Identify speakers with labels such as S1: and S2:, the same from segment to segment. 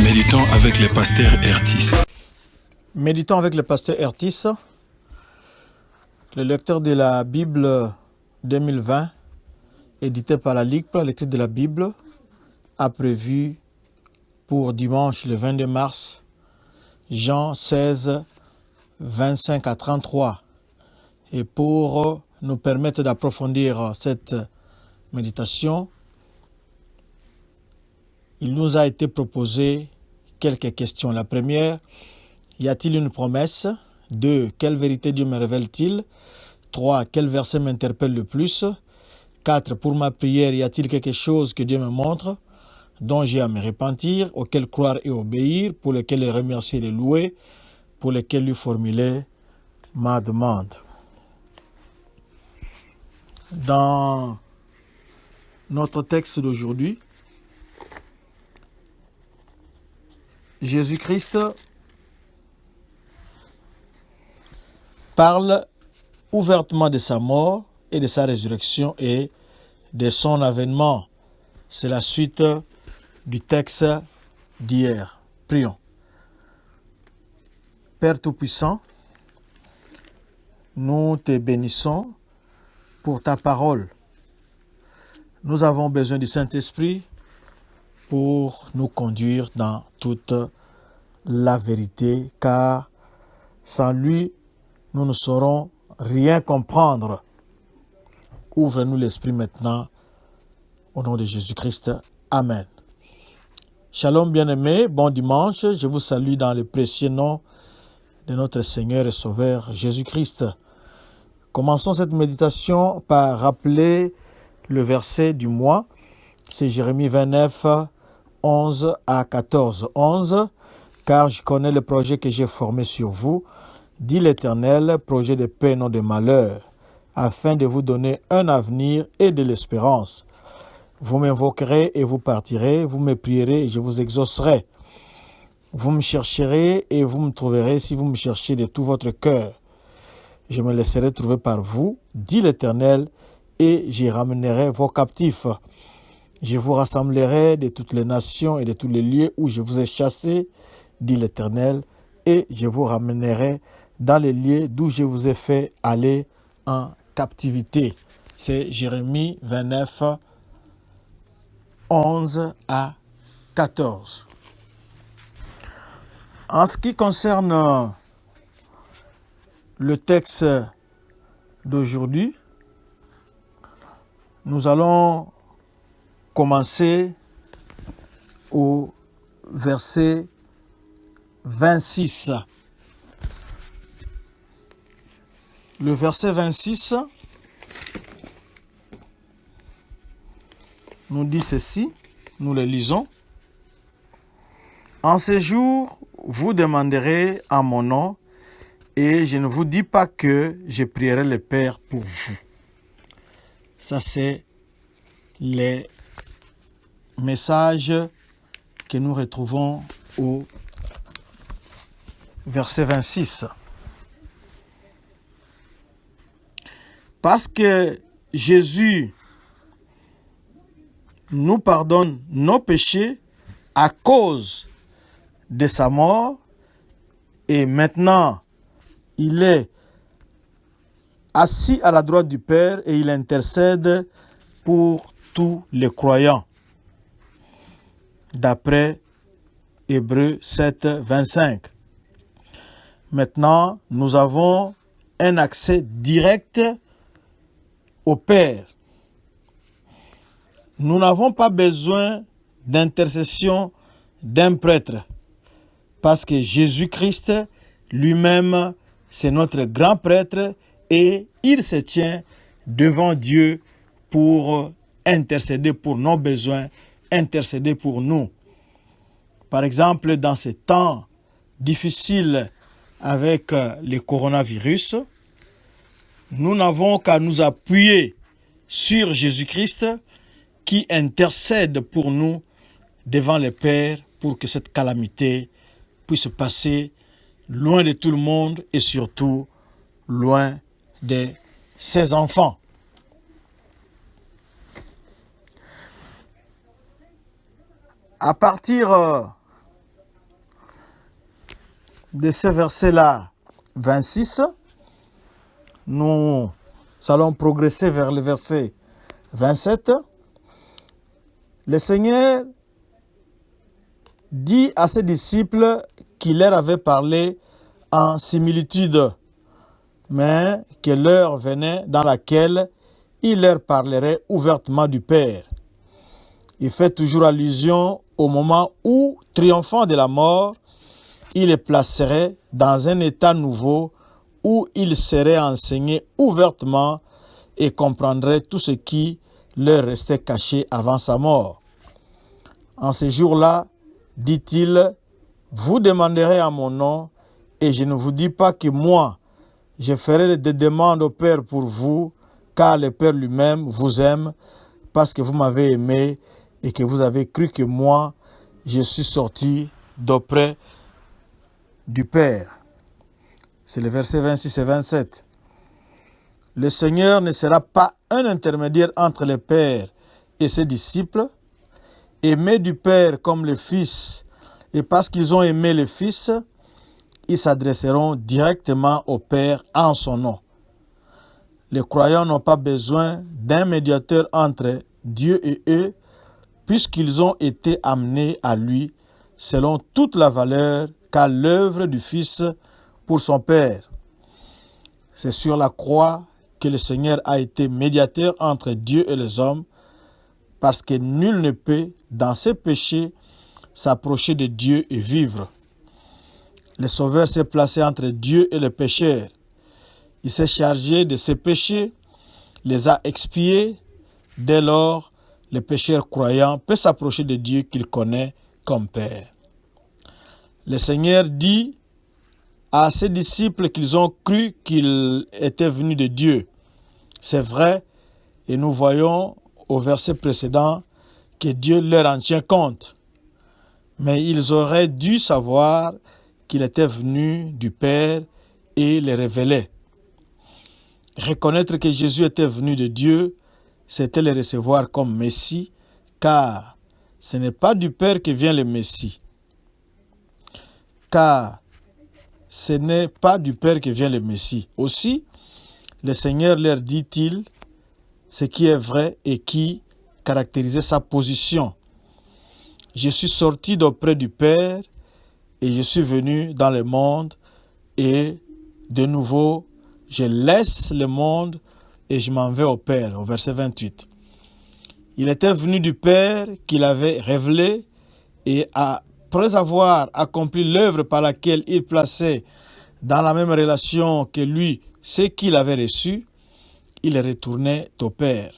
S1: Méditons avec le pasteur Ertis.
S2: Méditons avec le pasteur Ertis, le lecteur de la Bible 2020, édité par la Ligue pour la lecture de la Bible, a prévu pour dimanche le 22 mars, Jean 16, 25 à 33. Et pour nous permettre d'approfondir cette méditation, il nous a été proposé quelques questions. La première, y a-t-il une promesse? 2. Quelle vérité Dieu me révèle-t-il? 3. Quel verset m'interpelle le plus? 4. Pour ma prière, y a-t-il quelque chose que Dieu me montre, dont j'ai à me repentir, auquel croire et obéir, pour lequel le remercier et le louer, pour lequel lui formuler ma demande? Dans notre texte d'aujourd'hui, Jésus-Christ parle ouvertement de sa mort et de sa résurrection et de son avènement. C'est la suite du texte d'hier. Prions. Père Tout-Puissant, nous te bénissons pour ta parole. Nous avons besoin du Saint-Esprit pour nous conduire dans toute la vérité, car sans lui, nous ne saurons rien comprendre. Ouvre-nous l'esprit maintenant, au nom de Jésus-Christ. Amen. Shalom bien-aimés, bon dimanche. Je vous salue dans le précieux nom de notre Seigneur et Sauveur Jésus-Christ. Commençons cette méditation par rappeler le verset du mois. C'est Jérémie 29, 11 à 14. 11. Car je connais le projet que j'ai formé sur vous, dit l'Éternel, projet de paix, non de malheur, afin de vous donner un avenir et de l'espérance. Vous m'invoquerez et vous partirez, vous me prierez et je vous exaucerai. Vous me chercherez et vous me trouverez si vous me cherchez de tout votre cœur. Je me laisserai trouver par vous, dit l'Éternel, et j'y ramènerai vos captifs. Je vous rassemblerai de toutes les nations et de tous les lieux où je vous ai chassés, dit l'Éternel, et je vous ramènerai dans les lieux d'où je vous ai fait aller en captivité. C'est Jérémie 29, 11 à 14. En ce qui concerne le texte d'aujourd'hui, nous allons commencer au verset 26. Le verset 26 nous dit ceci, nous le lisons. En ces jours, vous demanderez en mon nom, et je ne vous dis pas que je prierai le Père pour vous. Ça, c'est les messages que nous retrouvons au verset 26. Parce que Jésus nous pardonne nos péchés à cause de sa mort, et maintenant il est assis à la droite du Père et il intercède pour tous les croyants. D'après Hébreux 7, 25. Maintenant, nous avons un accès direct au Père. Nous n'avons pas besoin d'intercession d'un prêtre, parce que Jésus-Christ lui-même, c'est notre grand prêtre et il se tient devant Dieu pour intercéder pour nos besoins, intercéder pour nous. Par exemple, dans ces temps difficiles avec le coronavirus, nous n'avons qu'à nous appuyer sur Jésus-Christ qui intercède pour nous devant le Père pour que cette calamité puisse passer loin de tout le monde et surtout loin de ses enfants. À partir de ce verset-là, 26, nous allons progresser vers le verset 27. Le Seigneur dit à ses disciples qu'il leur avait parlé en similitude, mais que l'heure venait dans laquelle il leur parlerait ouvertement du Père. Il fait toujours allusion au moment où, triomphant de la mort, il les placerait dans un état nouveau où ils seraient enseignés ouvertement et comprendraient tout ce qui leur restait caché avant sa mort. En ces jours-là, dit-il, vous demanderez à mon nom, et je ne vous dis pas que moi, je ferai des demandes au Père pour vous, car le Père lui-même vous aime, parce que vous m'avez aimé et que vous avez cru que moi, je suis sorti d'auprès du Père. C'est le verset 26 et 27. Le Seigneur ne sera pas un intermédiaire entre le Père et ses disciples. Aimés du Père comme le Fils, et parce qu'ils ont aimé le Fils, ils s'adresseront directement au Père en son nom. Les croyants n'ont pas besoin d'un médiateur entre Dieu et eux, puisqu'ils ont été amenés à lui selon toute la valeur qu'a l'œuvre du Fils pour son Père. C'est sur la croix que le Seigneur a été médiateur entre Dieu et les hommes, parce que nul ne peut, dans ses péchés, s'approcher de Dieu et vivre. Le Sauveur s'est placé entre Dieu et le pécheur. Il s'est chargé de ses péchés, les a expiés. Dès lors, le pécheur croyant peut s'approcher de Dieu qu'il connaît comme Père. Le Seigneur dit à ses disciples qu'ils ont cru qu'il était venu de Dieu. C'est vrai, et nous voyons au verset précédent que Dieu leur en tient compte. Mais ils auraient dû savoir qu'il était venu du Père et le révéler. Reconnaître que Jésus était venu de Dieu, c'était le recevoir comme Messie, car ce n'est pas du Père que vient le Messie. Car ce n'est pas du Père que vient le Messie. Aussi, le Seigneur leur dit-il ce qui est vrai et qui caractérisait sa position. Je suis sorti d'auprès du Père et je suis venu dans le monde et de nouveau je laisse le monde et je m'en vais au Père, au verset 28. Il était venu du Père qu'il avait révélé et après avoir accompli l'œuvre par laquelle il plaçait dans la même relation que lui ce qu'il avait reçu, il retournait au Père.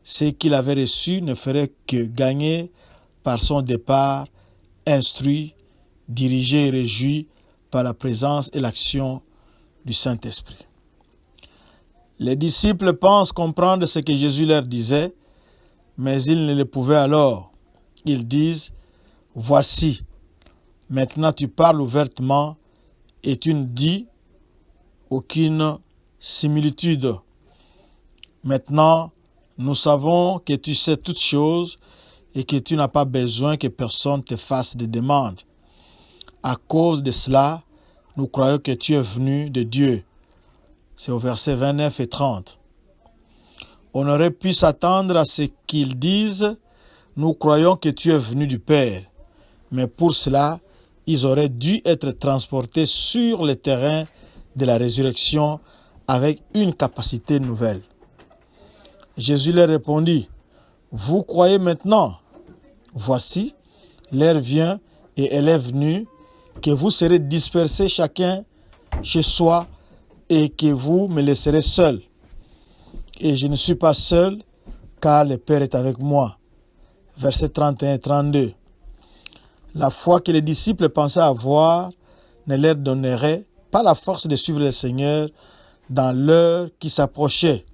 S2: Ce qu'il avait reçu ne ferait que gagner par son départ, instruit, dirigé et réjoui par la présence et l'action du Saint-Esprit. Les disciples pensent comprendre ce que Jésus leur disait, mais ils ne le pouvaient alors. Ils disent, « Voici, maintenant tu parles ouvertement et tu ne dis aucune similitude. Maintenant, nous savons que tu sais toutes choses et que tu n'as pas besoin que personne te fasse des demandes. À cause de cela, nous croyons que tu es venu de Dieu. » C'est au verset 29 et 30. On aurait pu s'attendre à ce qu'ils disent, « Nous croyons que tu es venu du Père. » Mais pour cela, ils auraient dû être transportés sur le terrain de la résurrection avec une capacité nouvelle. Jésus leur répondit, « Vous croyez maintenant? Voici, l'heure vient et elle est venue, que vous serez dispersés chacun chez soi et que vous me laisserez seul. Et je ne suis pas seul, car le Père est avec moi. » Versets 31 et 32. La foi que les disciples pensaient avoir ne leur donnerait pas la force de suivre le Seigneur dans l'heure qui s'approchait.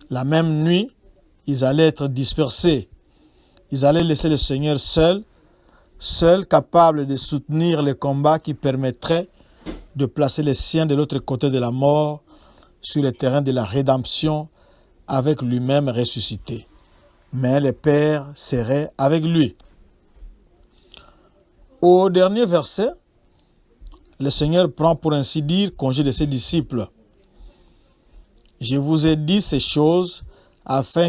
S2: La même nuit, ils allaient être dispersés. Ils allaient laisser le Seigneur seul capable de soutenir le combat qui permettrait de placer les siens de l'autre côté de la mort sur le terrain de la rédemption avec lui-même ressuscité. Mais le Père serait avec lui. Au dernier verset, le Seigneur prend pour ainsi dire congé de ses disciples. Je vous ai dit ces choses afin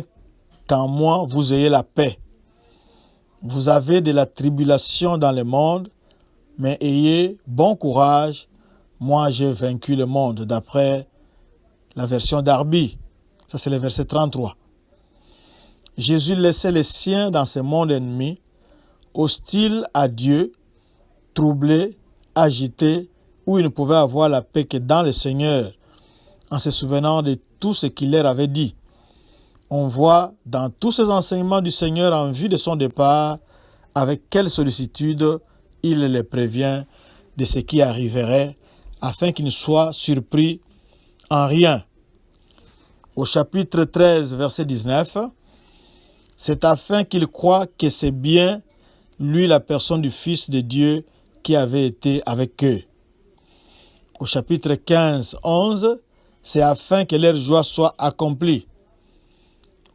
S2: qu'en moi vous ayez la paix. Vous avez de la tribulation dans le monde, mais ayez bon courage. Moi, j'ai vaincu le monde, d'après la version d'Arby. Ça, c'est le verset 33. Jésus laissait les siens dans ce monde ennemi, hostile à Dieu, troublé, agité, où il ne pouvait avoir la paix que dans le Seigneur, en se souvenant de tout ce qu'il leur avait dit. On voit dans tous ces enseignements du Seigneur en vue de son départ, avec quelle sollicitude il les prévient de ce qui arriverait, afin qu'ils ne soient surpris en rien. Au chapitre 13, verset 19, c'est afin qu'ils croient que c'est bien lui, la personne du Fils de Dieu, qui avait été avec eux. Au chapitre 15, 11, c'est afin que leur joie soit accomplie.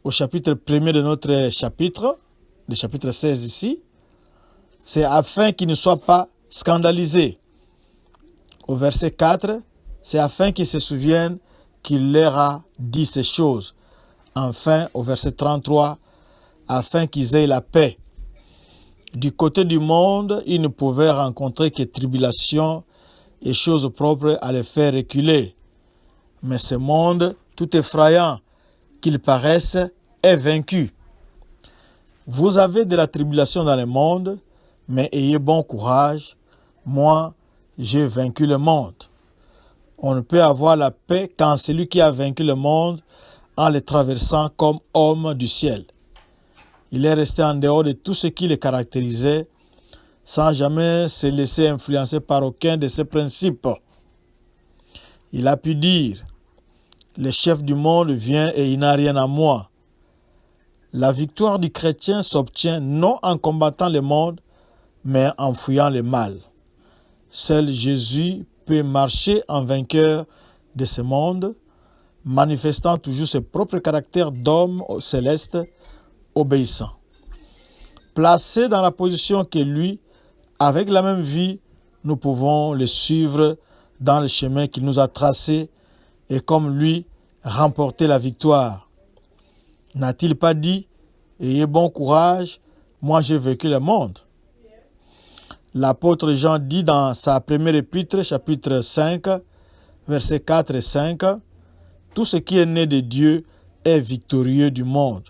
S2: Au chapitre 1er de notre chapitre, le chapitre 16 ici, c'est afin qu'ils ne soient pas scandalisés. Au verset 4, c'est afin qu'ils se souviennent qu'il leur a dit ces choses. Enfin, au verset 33, afin qu'ils aient la paix. Du côté du monde, ils ne pouvaient rencontrer que tribulation et choses propres à les faire reculer. Mais ce monde, tout effrayant qu'il paraisse, est vaincu. Vous avez de la tribulation dans le monde, mais ayez bon courage. Moi, j'ai vaincu le monde. On ne peut avoir la paix qu'en celui qui a vaincu le monde en le traversant comme homme du ciel. Il est resté en dehors de tout ce qui le caractérisait, sans jamais se laisser influencer par aucun de ses principes. Il a pu dire, le chef du monde vient et il n'a rien à moi. La victoire du chrétien s'obtient non en combattant le monde, mais en fuyant le mal. Seul Jésus peut marcher en vainqueur de ce monde, manifestant toujours ses propres caractères d'homme céleste, obéissant. Placé dans la position que lui, avec la même vie, nous pouvons le suivre dans le chemin qu'il nous a tracé et comme lui, remporter la victoire. N'a-t-il pas dit « Ayez bon courage, moi j'ai vaincu le monde ». L'apôtre Jean dit dans sa première épître, chapitre 5, versets 4 et 5, « Tout ce qui est né de Dieu est victorieux du monde.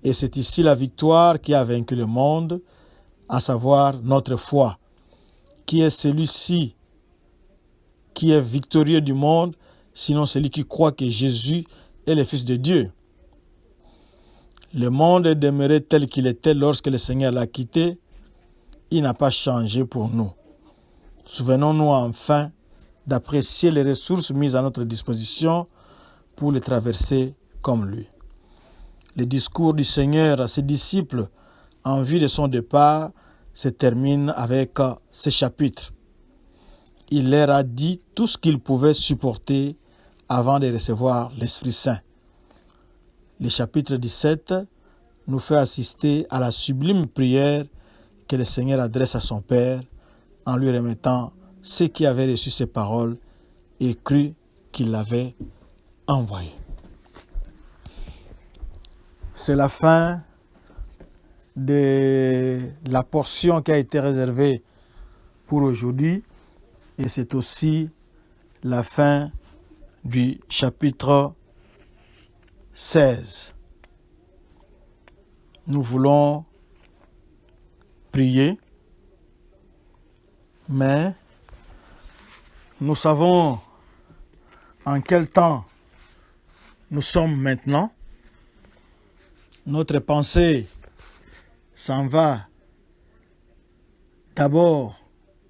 S2: Et c'est ici la victoire qui a vaincu le monde, à savoir notre foi. Qui est celui-ci qui est victorieux du monde, sinon celui qui croit que Jésus est le Fils de Dieu. Le monde est demeuré tel qu'il était lorsque le Seigneur l'a quitté. Il n'a pas changé pour nous. Souvenons-nous enfin d'apprécier les ressources mises à notre disposition pour les traverser comme lui. Le discours du Seigneur à ses disciples en vue de son départ se termine avec ce chapitre. Il leur a dit tout ce qu'ils pouvaient supporter avant de recevoir l'Esprit Saint. Le chapitre 17 nous fait assister à la sublime prière que le Seigneur adresse à son Père en lui remettant ceux qui avaient reçu ses paroles et cru qu'il l'avait envoyé. C'est la fin de la portion qui a été réservée pour aujourd'hui et c'est aussi la fin du chapitre 16. Nous voulons prier, mais nous savons en quel temps nous sommes maintenant. Notre pensée s'en va d'abord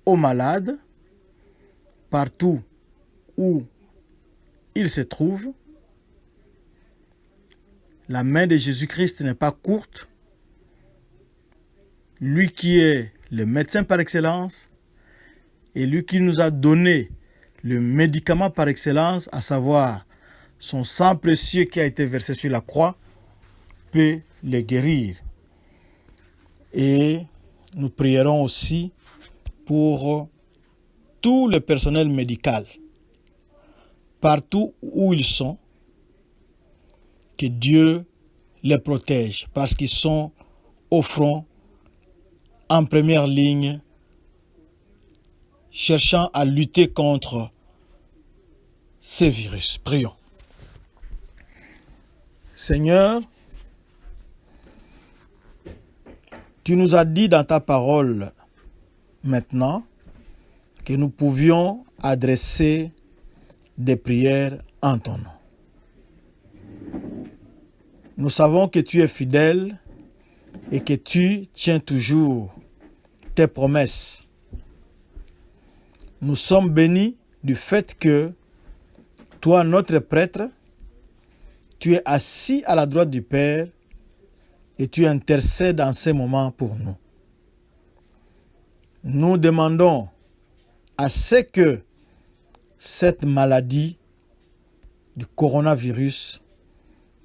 S2: aux malades, partout où ils se trouvent. La main de Jésus-Christ n'est pas courte. Lui qui est le médecin par excellence et lui qui nous a donné le médicament par excellence, à savoir son sang précieux qui a été versé sur la croix, peut les guérir. Et nous prierons aussi pour tout le personnel médical, partout où ils sont, que Dieu les protège parce qu'ils sont au front, en première ligne, cherchant à lutter contre ces virus. Prions. Seigneur, tu nous as dit dans ta parole maintenant que nous pouvions adresser des prières en ton nom. Nous savons que tu es fidèle et que tu tiens toujours tes promesses. Nous sommes bénis du fait que toi, notre prêtre, tu es assis à la droite du Père et tu intercèdes en ces moments pour nous. Nous demandons à ce que cette maladie du coronavirus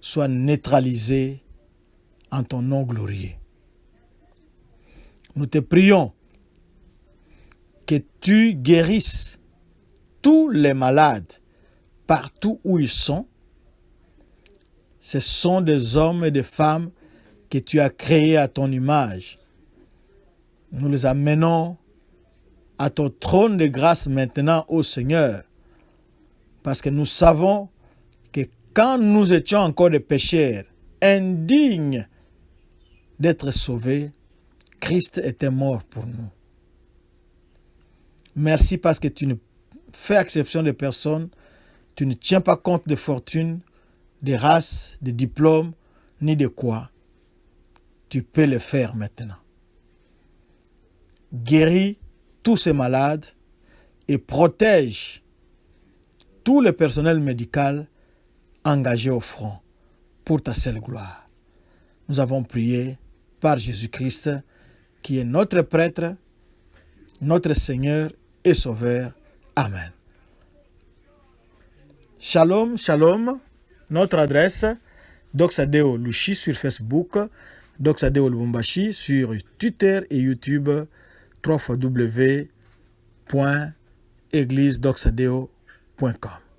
S2: soit neutralisée en ton nom glorieux. Nous te prions que tu guérisses tous les malades partout où ils sont. Ce sont des hommes et des femmes que tu as créés à ton image. Nous les amenons à ton trône de grâce maintenant, ô Seigneur, parce que nous savons que quand nous étions encore des pécheurs, indignes d'être sauvés, Christ était mort pour nous. Merci parce que tu ne fais exception de personne, tu ne tiens pas compte de fortune, de race, de diplôme, ni de quoi. Tu peux le faire maintenant. Guéris tous ces malades et protège tout le personnel médical engagé au front pour ta seule gloire. Nous avons prié par Jésus-Christ, qui est notre prêtre, notre Seigneur et Sauveur. Amen. Shalom, shalom. Notre adresse, Doxadeo Lushi sur Facebook, Doxadeo Lubumbashi sur Twitter et YouTube, www.églisedoxadeo.com.